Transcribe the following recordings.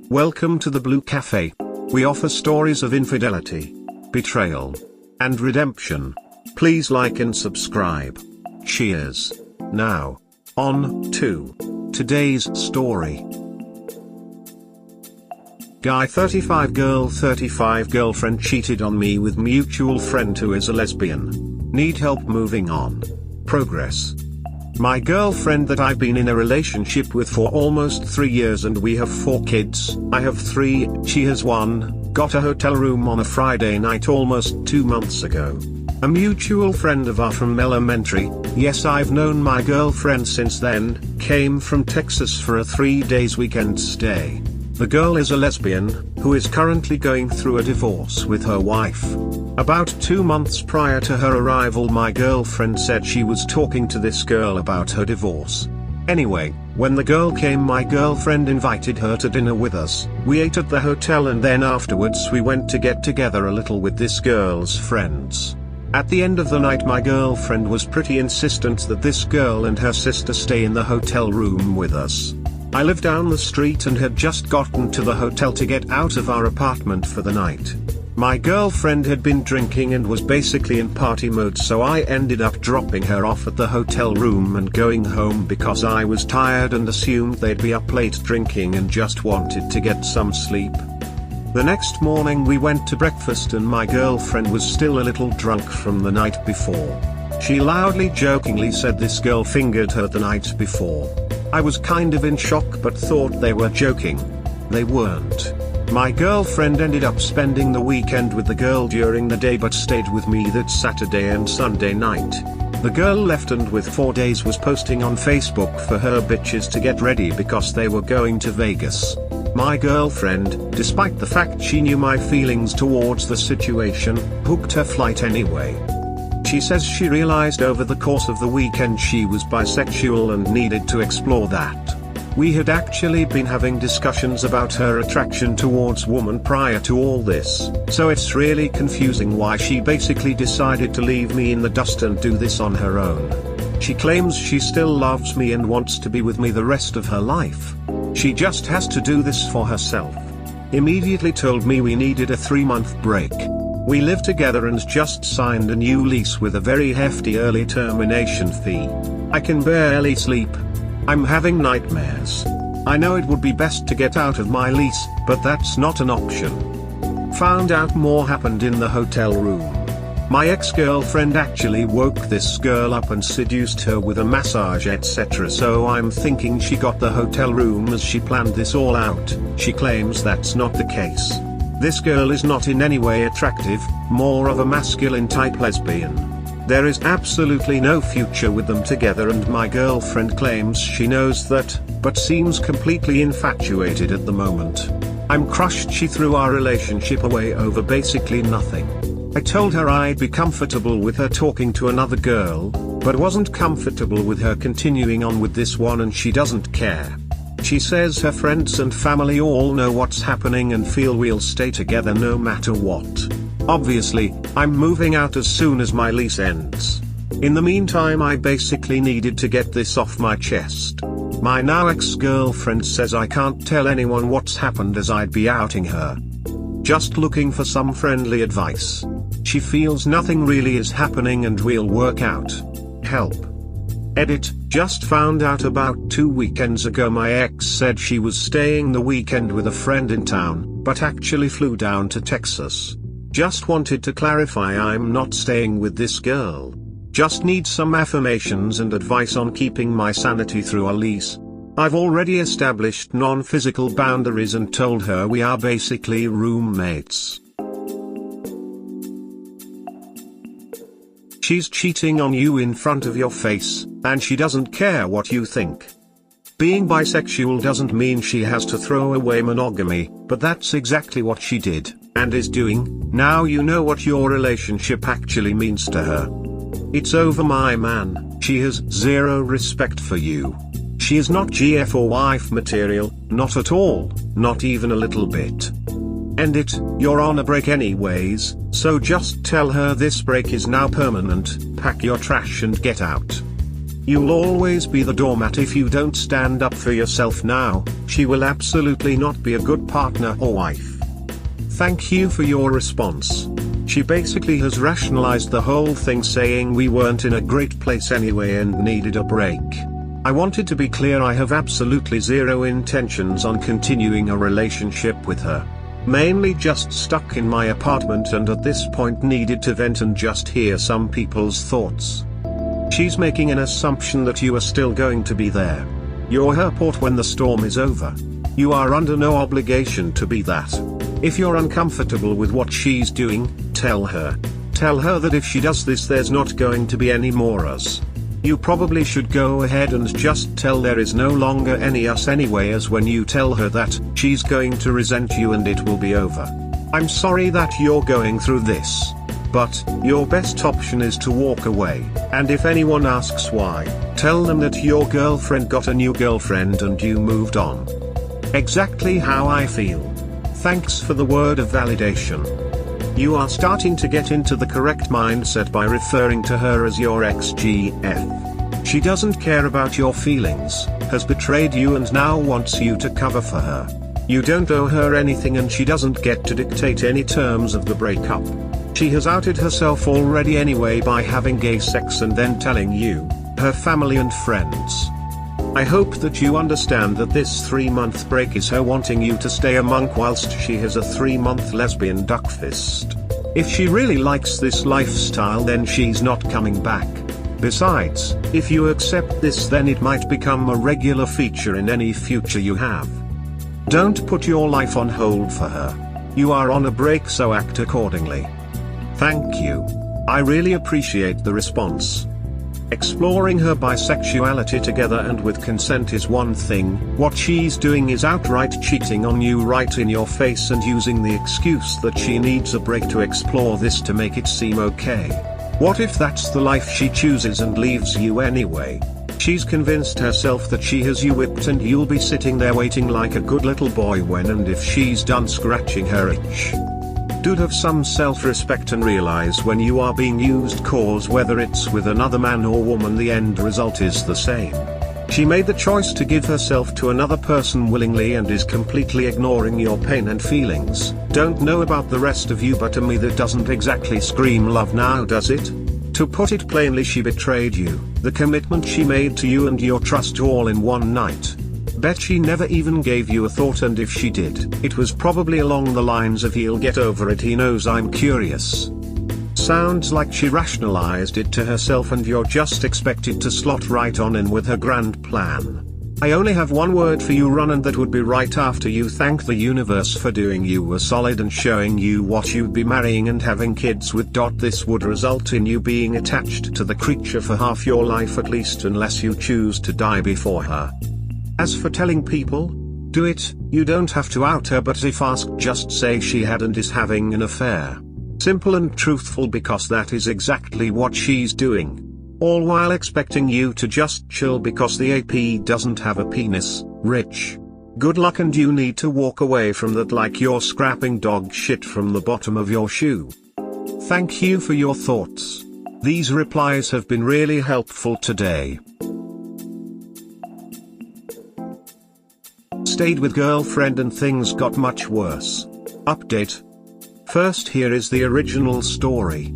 Welcome to the Blue Cafe. We offer stories of infidelity, betrayal, and redemption. Please like and subscribe. Cheers. Now, on to today's story. Guy 35, girl 35, girlfriend cheated on me with mutual friend who is a lesbian. Need help moving on. Progress. My girlfriend that I've been in a relationship with for almost 3 years and we have 4 kids. I have 3, she has 1, got a hotel room on a Friday night almost 2 months ago. A mutual friend of ours from elementary, yes, I've known my girlfriend since then, came from Texas for a 3 days weekend stay. The girl is a lesbian, who is currently going through a divorce with her wife. About 2 months prior to her arrival, my girlfriend said she was talking to this girl about her divorce. Anyway, when the girl came, my girlfriend invited her to dinner with us. We ate at the hotel and then afterwards we went to get together a little with this girl's friends. At the end of the night, my girlfriend was pretty insistent that this girl and her sister stay in the hotel room with us. I live down the street and had just gotten to the hotel to get out of our apartment for the night. My girlfriend had been drinking and was basically in party mode, so I ended up dropping her off at the hotel room and going home because I was tired and assumed they'd be up late drinking and just wanted to get some sleep. The next morning we went to breakfast and my girlfriend was still a little drunk from the night before. She loudly jokingly said this girl fingered her the night before. I was kind of in shock but thought they were joking. They weren't. My girlfriend ended up spending the weekend with the girl during the day but stayed with me that Saturday and Sunday night. The girl left and with 4 days was posting on Facebook for her bitches to get ready because they were going to Vegas. My girlfriend, despite the fact she knew my feelings towards the situation, booked her flight anyway. She says she realized over the course of the weekend she was bisexual and needed to explore that. We had actually been having discussions about her attraction towards women prior to all this, so it's really confusing why she basically decided to leave me in the dust and do this on her own. She claims she still loves me and wants to be with me the rest of her life. She just has to do this for herself. Immediately told me we needed a 3-month break. We live together and just signed a new lease with a very hefty early termination fee. I can barely sleep. I'm having nightmares. I know it would be best to get out of my lease, but that's not an option. Found out more happened in the hotel room. My ex-girlfriend actually woke this girl up and seduced her with a massage, etc. So I'm thinking she got the hotel room as she planned this all out. She claims that's not the case. This girl is not in any way attractive, more of a masculine type lesbian. There is absolutely no future with them together and my girlfriend claims she knows that, but seems completely infatuated at the moment. I'm crushed she threw our relationship away over basically nothing. I told her I'd be comfortable with her talking to another girl, but wasn't comfortable with her continuing on with this one and she doesn't care. She says her friends and family all know what's happening and feel we'll stay together no matter what. Obviously, I'm moving out as soon as my lease ends. In the meantime, I basically needed to get this off my chest. My now ex-girlfriend says I can't tell anyone what's happened as I'd be outing her. Just looking for some friendly advice. She feels nothing really is happening and we'll work out. Help. Edit, just found out about 2 weekends ago my ex said she was staying the weekend with a friend in town, but actually flew down to Texas. Just wanted to clarify I'm not staying with this girl. Just need some affirmations and advice on keeping my sanity through a lease. I've already established non-physical boundaries and told her we are basically roommates. She's cheating on you in front of your face, and she doesn't care what you think. Being bisexual doesn't mean she has to throw away monogamy, but that's exactly what she did, and is doing. Now you know what your relationship actually means to her. It's over, my man. She has zero respect for you. She is not GF or wife material, not at all, not even a little bit. End it, you're on a break anyways, so just tell her this break is now permanent, pack your trash and get out. You'll always be the doormat if you don't stand up for yourself now. She will absolutely not be a good partner or wife. Thank you for your response. She basically has rationalized the whole thing, saying we weren't in a great place anyway and needed a break. I wanted to be clear, I have absolutely zero intentions on continuing a relationship with her. Mainly just stuck in my apartment and at this point needed to vent and just hear some people's thoughts. She's making an assumption that you are still going to be there. You're her port when the storm is over. You are under no obligation to be that. If you're uncomfortable with what she's doing, tell her. Tell her that if she does this there's not going to be any more us. You probably should go ahead and just tell there is no longer any us anyway, as when you tell her that, she's going to resent you and it will be over. I'm sorry that you're going through this. But, your best option is to walk away, and if anyone asks why, tell them that your girlfriend got a new girlfriend and you moved on. Exactly how I feel. Thanks for the word of validation. You are starting to get into the correct mindset by referring to her as your ex-GF. She doesn't care about your feelings, has betrayed you and now wants you to cover for her. You don't owe her anything and she doesn't get to dictate any terms of the breakup. She has outed herself already anyway by having gay sex and then telling you, her family and friends. I hope that you understand that this 3-month break is her wanting you to stay a monk whilst she has a 3-month lesbian duckfist. If she really likes this lifestyle then she's not coming back. Besides, if you accept this then it might become a regular feature in any future you have. Don't put your life on hold for her. You are on a break, so act accordingly. Thank you. I really appreciate the response. Exploring her bisexuality together and with consent is one thing, what she's doing is outright cheating on you right in your face and using the excuse that she needs a break to explore this to make it seem okay. What if that's the life she chooses and leaves you anyway? She's convinced herself that she has you whipped and you'll be sitting there waiting like a good little boy when and if she's done scratching her itch. Dude, have some self-respect and realize when you are being used, cause whether it's with another man or woman the end result is the same. She made the choice to give herself to another person willingly and is completely ignoring your pain and feelings. Don't know about the rest of you, but to me that doesn't exactly scream love now, does it? To put it plainly, she betrayed you, the commitment she made to you and your trust all in one night. Bet she never even gave you a thought, and if she did, it was probably along the lines of he'll get over it, he knows I'm curious. Sounds like she rationalized it to herself and you're just expected to slot right on in with her grand plan. I only have one word for you, run, and that would be right after you thank the universe for doing you a solid and showing you what you'd be marrying and having kids with. This would result in you being attached to the creature for half your life at least, unless you choose to die before her. As for telling people, do it. You don't have to out her, but if asked just say she had and is having an affair. Simple and truthful, because that is exactly what she's doing. All while expecting you to just chill because the AP doesn't have a penis. Rich. Good luck, and you need to walk away from that like you're scrapping dog shit from the bottom of your shoe. Thank you for your thoughts. These replies have been really helpful today. Stayed with girlfriend and things got much worse. Update. First, here is the original story.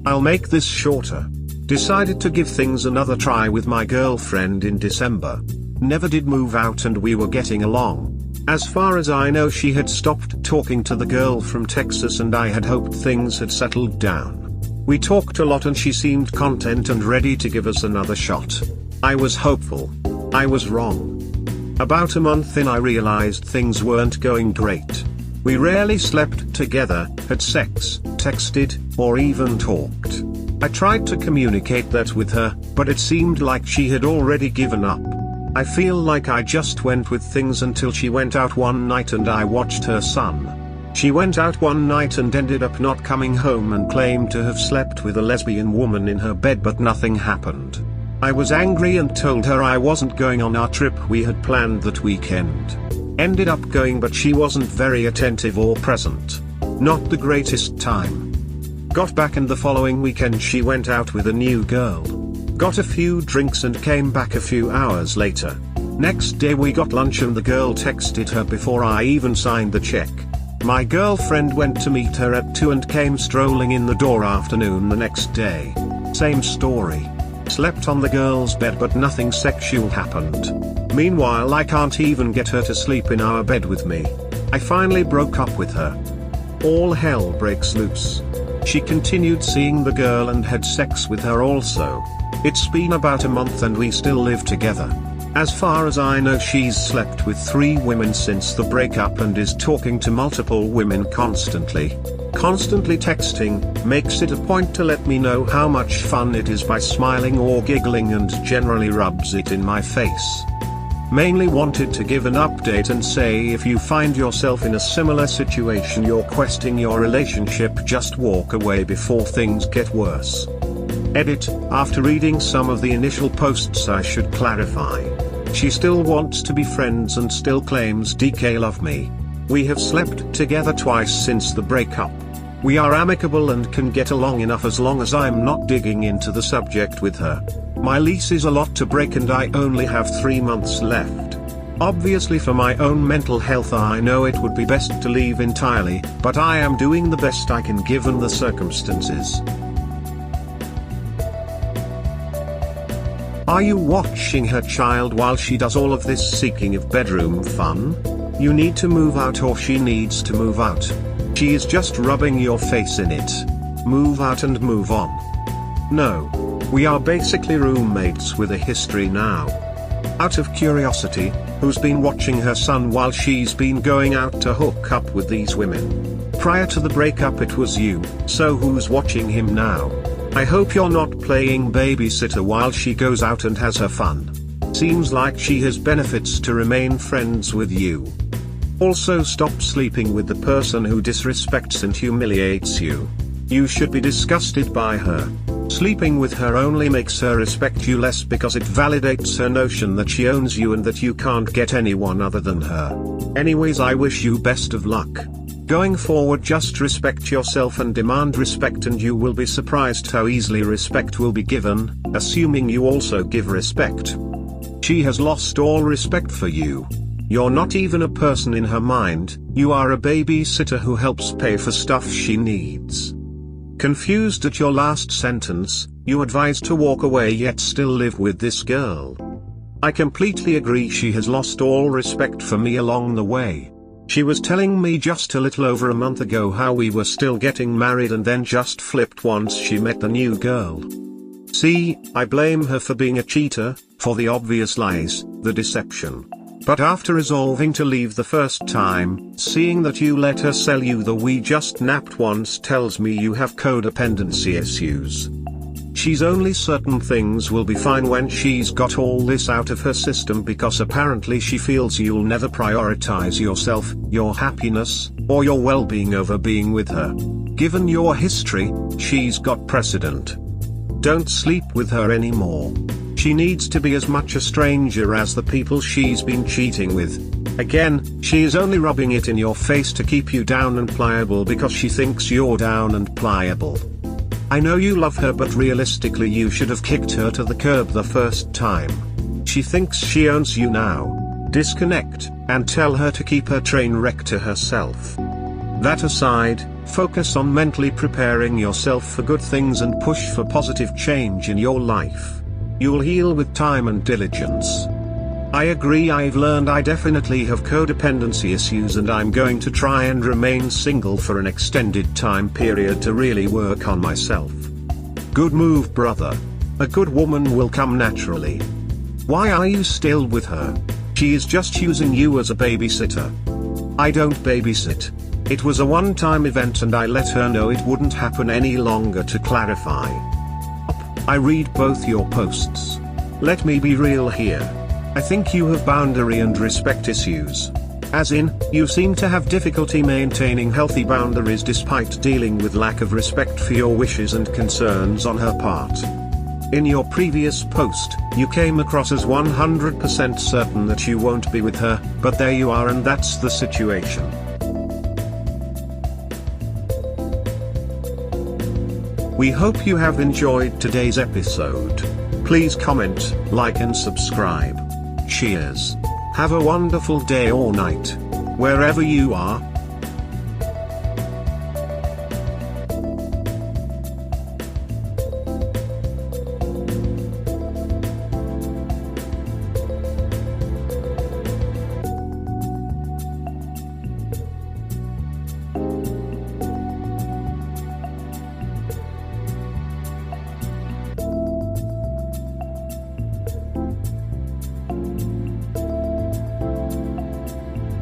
I'll make this shorter. Decided to give things another try with my girlfriend in December. Never did move out and we were getting along. As far as I know, she had stopped talking to the girl from Texas and I had hoped things had settled down. We talked a lot and she seemed content and ready to give us another shot. I was hopeful. I was wrong. About a month in I realized things weren't going great. We rarely slept together, had sex, texted, or even talked. I tried to communicate that with her, but it seemed like she had already given up. I feel like I just went with things until she went out one night and I watched her son. She went out one night and ended up not coming home and claimed to have slept with a lesbian woman in her bed, but nothing happened. I was angry and told her I wasn't going on our trip we had planned that weekend. Ended up going, but she wasn't very attentive or present. Not the greatest time. Got back and the following weekend she went out with a new girl. Got a few drinks and came back a few hours later. Next day we got lunch and the girl texted her before I even signed the check. My girlfriend went to meet her at 2 and came strolling in the door afternoon the next day. Same story. Slept on the girl's bed but nothing sexual happened. Meanwhile I can't even get her to sleep in our bed with me. I finally broke up with her. All hell breaks loose. She continued seeing the girl and had sex with her also. It's been about a month and we still live together. As far as I know she's slept with 3 women since the breakup and is talking to multiple women constantly. Constantly texting, makes it a point to let me know how much fun it is by smiling or giggling and generally rubs it in my face. Mainly wanted to give an update and say if you find yourself in a similar situation you're questioning your relationship, just walk away before things get worse. Edit, after reading some of the initial posts I should clarify. She still wants to be friends and still claims DK love me. We have slept together twice since the breakup. We are amicable and can get along enough as long as I'm not digging into the subject with her. My lease is a lot to break and I only have 3 months left. Obviously for my own mental health I know it would be best to leave entirely, but I am doing the best I can given the circumstances. Are you watching her child while she does all of this seeking of bedroom fun? You need to move out or she needs to move out. She is just rubbing your face in it. Move out and move on. No. We are basically roommates with a history now. Out of curiosity, who's been watching her son while she's been going out to hook up with these women? Prior to the breakup it was you, so who's watching him now? I hope you're not playing babysitter while she goes out and has her fun. Seems like she has benefits to remain friends with you. Also stop sleeping with the person who disrespects and humiliates you. You should be disgusted by her. Sleeping with her only makes her respect you less because it validates her notion that she owns you and that you can't get anyone other than her. Anyways, I wish you best of luck. Going forward, just respect yourself and demand respect and you will be surprised how easily respect will be given, assuming you also give respect. She has lost all respect for you. You're not even a person in her mind, you are a babysitter who helps pay for stuff she needs. Confused at your last sentence, you advise to walk away yet still live with this girl. I completely agree, she has lost all respect for me along the way. She was telling me just a little over a month ago how we were still getting married and then just flipped once she met the new girl. See, I blame her for being a cheater, for the obvious lies, the deception. But after resolving to leave the first time, seeing that you let her sell you the "we just napped once" tells me you have codependency issues. She's only certain things will be fine when she's got all this out of her system because apparently she feels you'll never prioritize yourself, your happiness, or your well-being over being with her. Given your history, she's got precedent. Don't sleep with her anymore. She needs to be as much a stranger as the people she's been cheating with. Again, she is only rubbing it in your face to keep you down and pliable because she thinks you're down and pliable. I know you love her, but realistically you should have kicked her to the curb the first time. She thinks she owns you now. Disconnect, and tell her to keep her train wreck to herself. That aside, focus on mentally preparing yourself for good things and push for positive change in your life. You'll heal with time and diligence. I agree, I've learned I definitely have codependency issues and I'm going to try and remain single for an extended time period to really work on myself. Good move, brother. A good woman will come naturally. Why are you still with her? She is just using you as a babysitter. I don't babysit. It was a one-time event and I let her know it wouldn't happen any longer to clarify. I read both your posts. Let me be real here. I think you have boundary and respect issues. As in, you seem to have difficulty maintaining healthy boundaries despite dealing with lack of respect for your wishes and concerns on her part. In your previous post, you came across as 100% certain that you won't be with her, but there you are and that's the situation. We hope you have enjoyed today's episode. Please comment, like and subscribe. Cheers. Have a wonderful day or night, wherever you are.